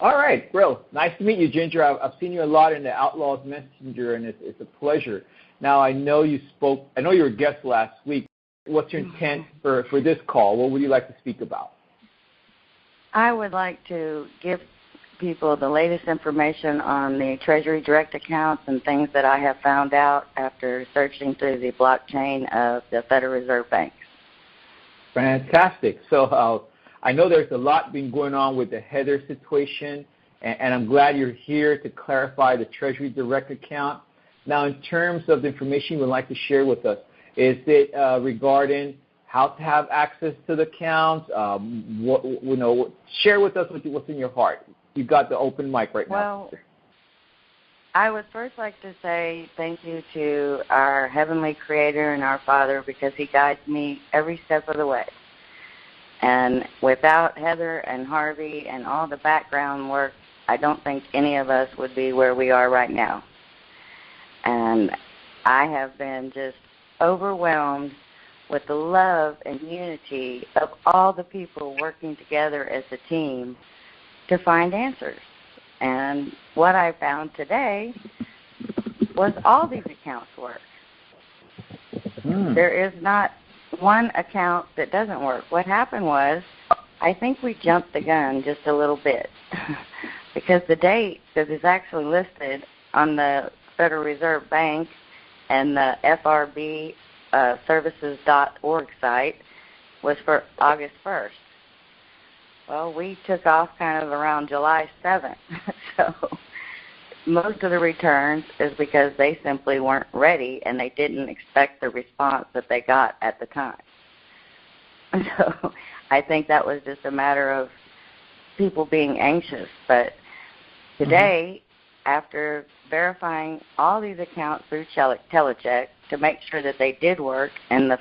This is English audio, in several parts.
All right, Grill. Nice to meet you, Ginger. I've seen you a lot in the Outlaws Messenger, and it's a pleasure. Now, I know you were a guest last week. What's your intent for this call? What would you like to speak about? I would like to give people the latest information on the Treasury Direct accounts and things that I have found out after searching through the blockchain of the Federal Reserve Bank. Fantastic. So I know there's a lot been going on with the Heather situation, and I'm glad you're here to clarify the Treasury Direct account. Now, in terms of the information you would like to share with us, is it regarding how to have access to the accounts? Share with us what's in your heart. You've got the open mic right now. Well, I would first like to say thank you to our Heavenly Creator and our Father, because He guides me every step of the way. And without Heather and Harvey and all the background work, I don't think any of us would be where we are right now. And I have been just overwhelmed with the love and unity of all the people working together as a team to find answers. And what I found today was all these accounts work. There is not one account that doesn't work. What happened was, I think we jumped the gun just a little bit because the date that is actually listed on the Federal Reserve Bank and the FRB services.org site was for August 1st. Well, we took off kind of around July 7th. So most of the returns is because they simply weren't ready and they didn't expect the response that they got at the time. So I think that was just a matter of people being anxious. But today, after verifying all these accounts through Telecheck to make sure that they did work and the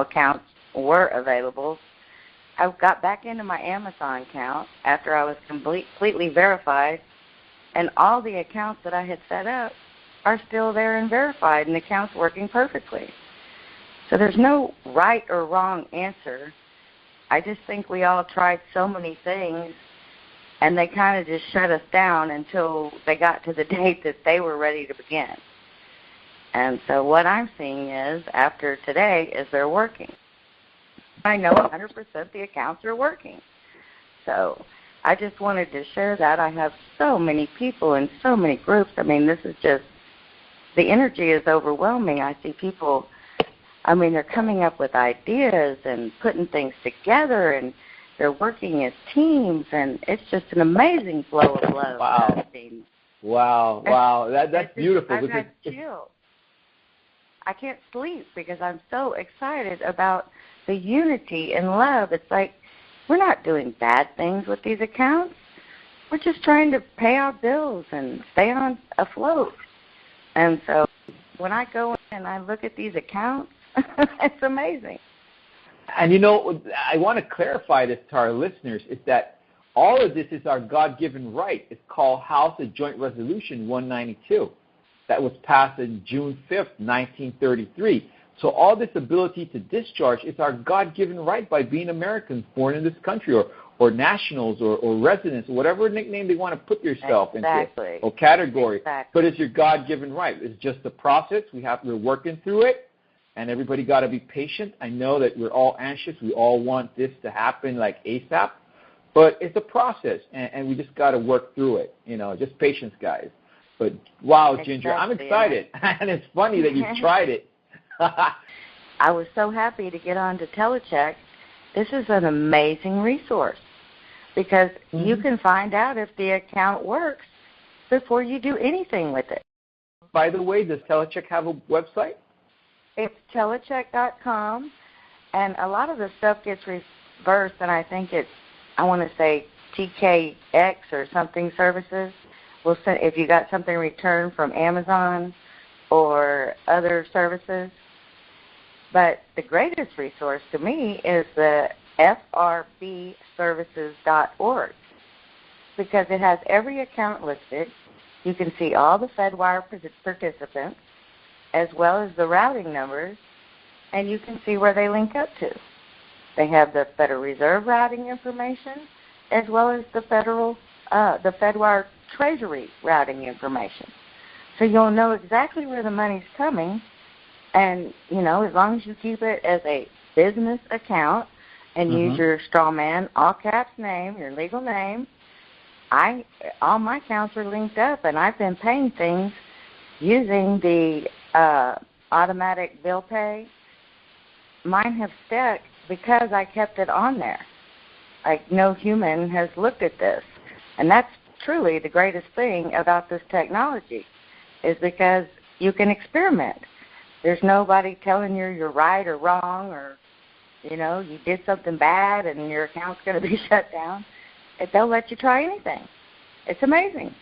accounts were available, I got back into my Amazon account after I was completely verified, and all the accounts that I had set up are still there and verified, and the account's working perfectly. So there's no right or wrong answer. I just think we all tried so many things, and they kind of just shut us down until they got to the date that they were ready to begin. And so what I'm seeing is, after today, is they're working. I know 100% the accounts are working. So I just wanted to share that. I have so many people in so many groups. I mean, this is just, the energy is overwhelming. I see people, I mean, they're coming up with ideas and putting things together, and they're working as teams, and it's just an amazing flow of love. Wow. That's beautiful. I've had chills. I can't sleep because I'm so excited about the unity and love. It's like we're not doing bad things with these accounts. We're just trying to pay our bills and stay on afloat. And so when I go in and I look at these accounts, it's amazing. And I want to clarify this to our listeners, is that all of this is our God-given right. It's called House of Joint Resolution 192. That was passed on June 5th, 1933. So all this ability to discharge is our God-given right by being Americans born in this country, or nationals, or residents, or whatever nickname they want to put yourself into, or category. Exactly. But it's your God-given right. It's just a process. We're working through it, and everybody got to be patient. I know that we're all anxious. We all want this to happen like ASAP, but it's a process, and we just got to work through it. Just patience, guys. But wow, Ginger, I'm excited, and it's funny that you've tried it. I was so happy to get on to Telecheck. This is an amazing resource because you can find out if the account works before you do anything with it. By the way, does Telecheck have a website? It's telecheck.com, and a lot of the stuff gets reversed, and I think I want to say TKX or something services. We'll send, if you got something returned from Amazon or other services. But the greatest resource to me is the FRBservices.org because it has every account listed. You can see all the Fedwire participants as well as the routing numbers, and you can see where they link up to. They have the Federal Reserve routing information as well as the Federal the Fedwire Treasury routing information. So you'll know exactly where the money's coming, and, as long as you keep it as a business account and use your straw man, all caps name, your legal name, all my accounts are linked up, and I've been paying things using the automatic bill pay. Mine have stuck because I kept it on there. Like, no human has looked at this. And that's truly the greatest thing about this technology, is because you can experiment. There's nobody telling you you're right or wrong, or, you did something bad and your account's going to be shut down. They'll let you try anything. It's amazing.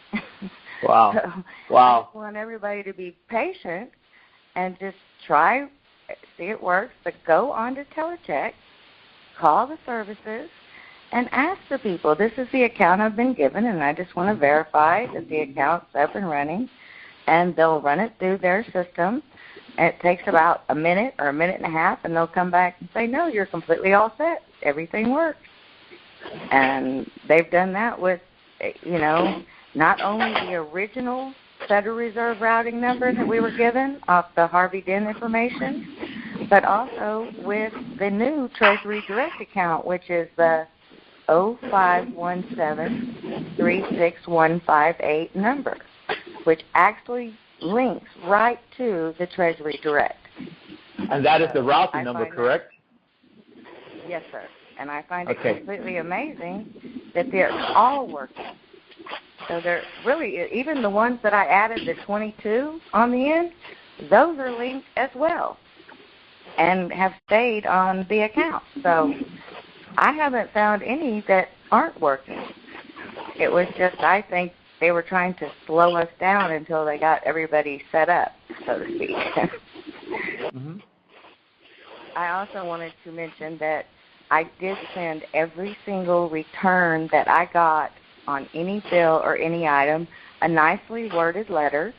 Wow. So Wow. I just want everybody to be patient and just try, see it works, but go on to Telecheck, call the services, and ask the people, this is the account I've been given, and I just want to verify that the account's up and running, and they'll run it through their system. And it takes about a minute or a minute and a half, and they'll come back and say, no, you're completely all set. Everything works. And they've done that with, not only the original Federal Reserve routing number that we were given off the Harvey Dent information, but also with the new Treasury Direct account, which is the 0517-36158 number, which actually links right to the Treasury Direct. And that is the routing number, correct? Yes, sir. And I find it completely amazing that they're all working. So they're really, even the ones that I added, the 22 on the end, those are linked as well and have stayed on the account. So I haven't found any that aren't working. It was just, I think, they were trying to slow us down until they got everybody set up, so to speak. I also wanted to mention that I did send every single return that I got on any bill or any item a nicely worded letter,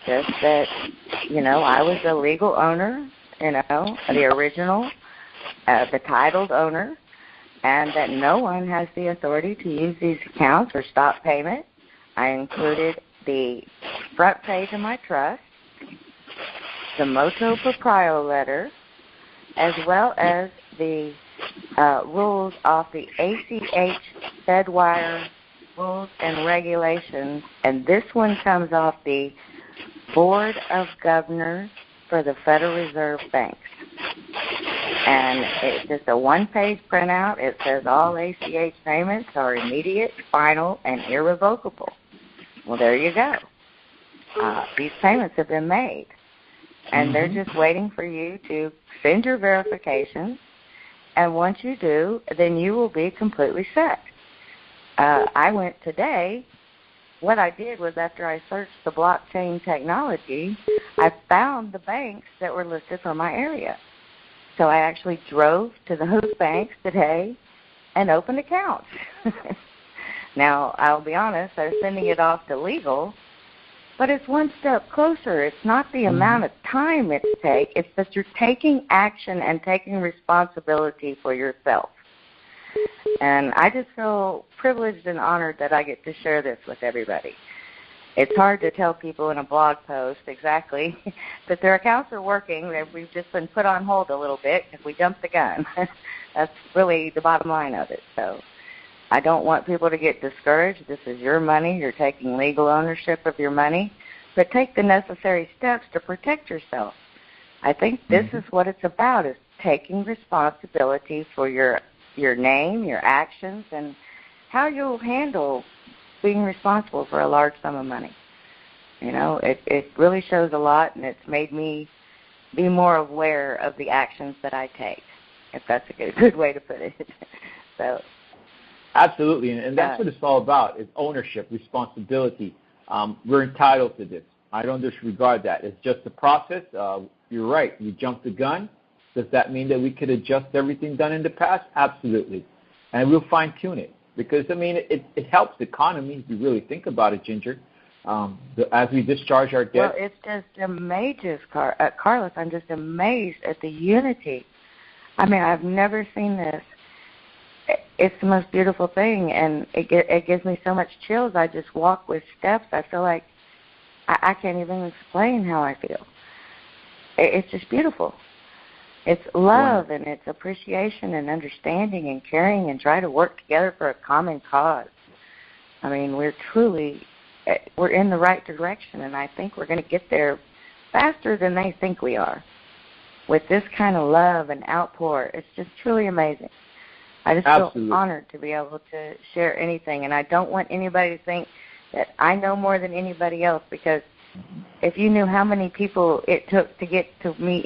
just that, I was the legal owner, the original, the titled owner, and that no one has the authority to use these accounts or stop payment. I included the front page of my trust, the motu proprio letter, as well as the rules off the ACH Fedwire rules and regulations, and this one comes off the Board of Governors for the Federal Reserve Banks. And it's just a one-page printout. It says all ACH payments are immediate, final, and irrevocable. Well, there you go. These payments have been made, and they're just waiting for you to send your verifications, and once you do, then you will be completely set. I went today. What I did was, after I searched the blockchain technology, I found the banks that were listed for my area. So I actually drove to those banks today and opened accounts. Now, I'll be honest, they're sending it off to legal, but it's one step closer. It's not the amount of time it takes. It's that you're taking action and taking responsibility for yourself. And I just feel privileged and honored that I get to share this with everybody. It's hard to tell people in a blog post exactly that their accounts are working. We've just been put on hold a little bit because we jumped the gun. That's really the bottom line of it. So I don't want people to get discouraged. This is your money. You're taking legal ownership of your money. But take the necessary steps to protect yourself. I think this is what it's about, is taking responsibility for your name, your actions, and how you'll handle being responsible for a large sum of money. It really shows a lot, and it's made me be more aware of the actions that I take, if that's a good way to put it. So, absolutely, and that's what it's all about, is ownership, responsibility. We're entitled to this. I don't disregard that. It's just a process. You're right. You jumped the gun. Does that mean that we could adjust everything done in the past? Absolutely. And we'll fine-tune it. Because, it helps the economy, if you really think about it, Ginger. As we discharge our debt. Well, it's just amazing, Carlos. I'm just amazed at the unity. I've never seen this. it's the most beautiful thing, and it gives me so much chills. I just walk with steps. I feel like I can't even explain how I feel. It's just beautiful. It's love, and it's appreciation and understanding and caring, and try to work together for a common cause. I mean, we're in the right direction, and I think we're going to get there faster than they think we are. With this kind of love and outpour, it's just truly amazing. I just feel honored to be able to share anything, and I don't want anybody to think that I know more than anybody else, because if you knew how many people it took to get to me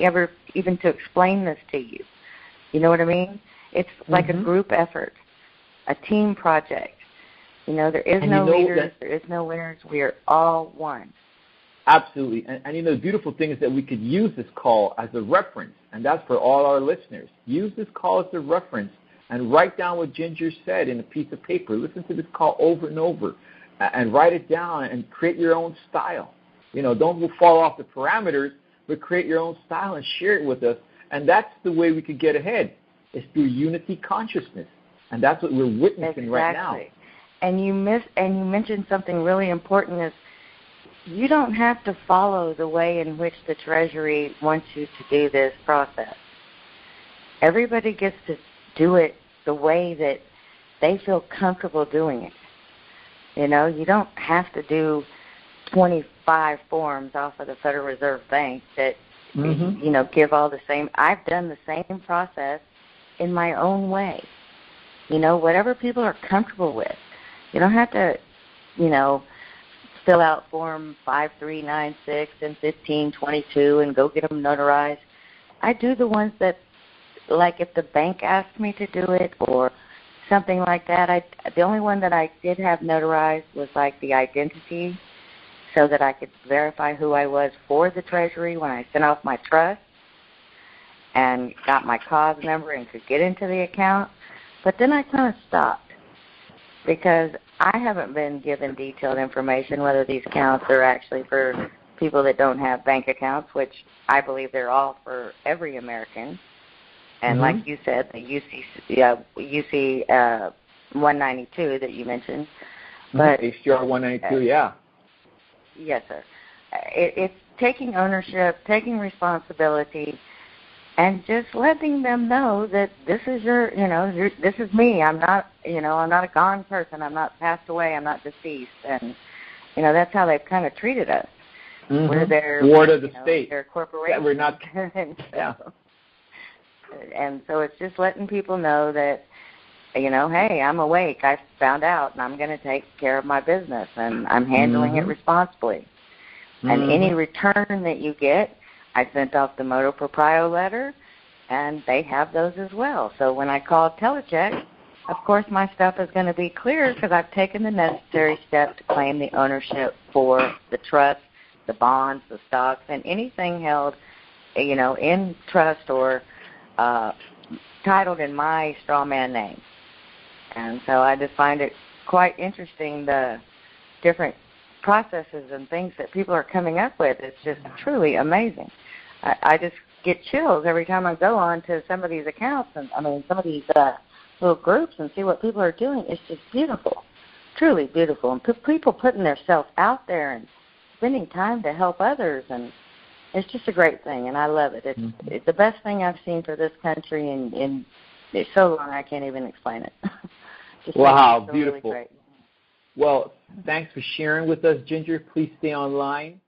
even to explain this to you, you know what I mean? It's like a group effort, a team project. You know, there is no leaders, there is no winners. We are all one. Absolutely. And you know, the beautiful thing is that we could use this call as a reference, and that's for all our listeners. Use this call as a reference and write down what Ginger said in a piece of paper. Listen to this call over and over and write it down and create your own style. You know, don't fall off the parameters, but create your own style and share it with us. And that's the way we could get ahead, is through unity consciousness. And that's what we're witnessing right now. And you mentioned something really important, is you don't have to follow the way in which the Treasury wants you to do this process. Everybody gets to do it the way that they feel comfortable doing it. You know, you don't have to do 25 forms off of the Federal Reserve Bank that, you know, give all the same. I've done the same process in my own way. You know, whatever people are comfortable with. You don't have to, you know, fill out Form 5396 and 1522 and go get them notarized. I do the ones that, like if the bank asked me to do it or something like that. The only one that I did have notarized was like the identity, so that I could verify who I was for the Treasury when I sent off my trust and got my cause number and could get into the account. But then I kind of stopped, because I haven't been given detailed information whether these accounts are actually for people that don't have bank accounts, which I believe they're all for every American. And like you said, the UC 192 that you mentioned. But HJR 192, yeah. Yes, sir. It's taking ownership, taking responsibility, and just letting them know that this is this is me. I'm not a gone person. I'm not passed away. I'm not deceased. And, you know, that's how they've kind of treated us. We're their ward of the state. Their corporation. Yeah, we're not. Yeah. And so it's just letting people know that, you know, hey, I'm awake. I found out, and I'm going to take care of my business, and I'm handling it responsibly. And any return that you get, I sent off the motu proprio letter, and they have those as well. So when I call Telecheck, of course my stuff is going to be clear, because I've taken the necessary steps to claim the ownership for the trust, the bonds, the stocks, and anything held, you know, in trust or titled in my straw man name. And so I just find it quite interesting, the different processes and things that people are coming up with. It's just truly amazing. I just get chills every time I go on to some of these accounts, and some of these little groups, and see what people are doing. It's just beautiful, truly beautiful. And people putting themselves out there and spending time to help others, and it's just a great thing, and I love it. It's the best thing I've seen for this country in so long I can't even explain it. Wow, beautiful. Really great. Well, thanks for sharing with us, Ginger. Please stay online.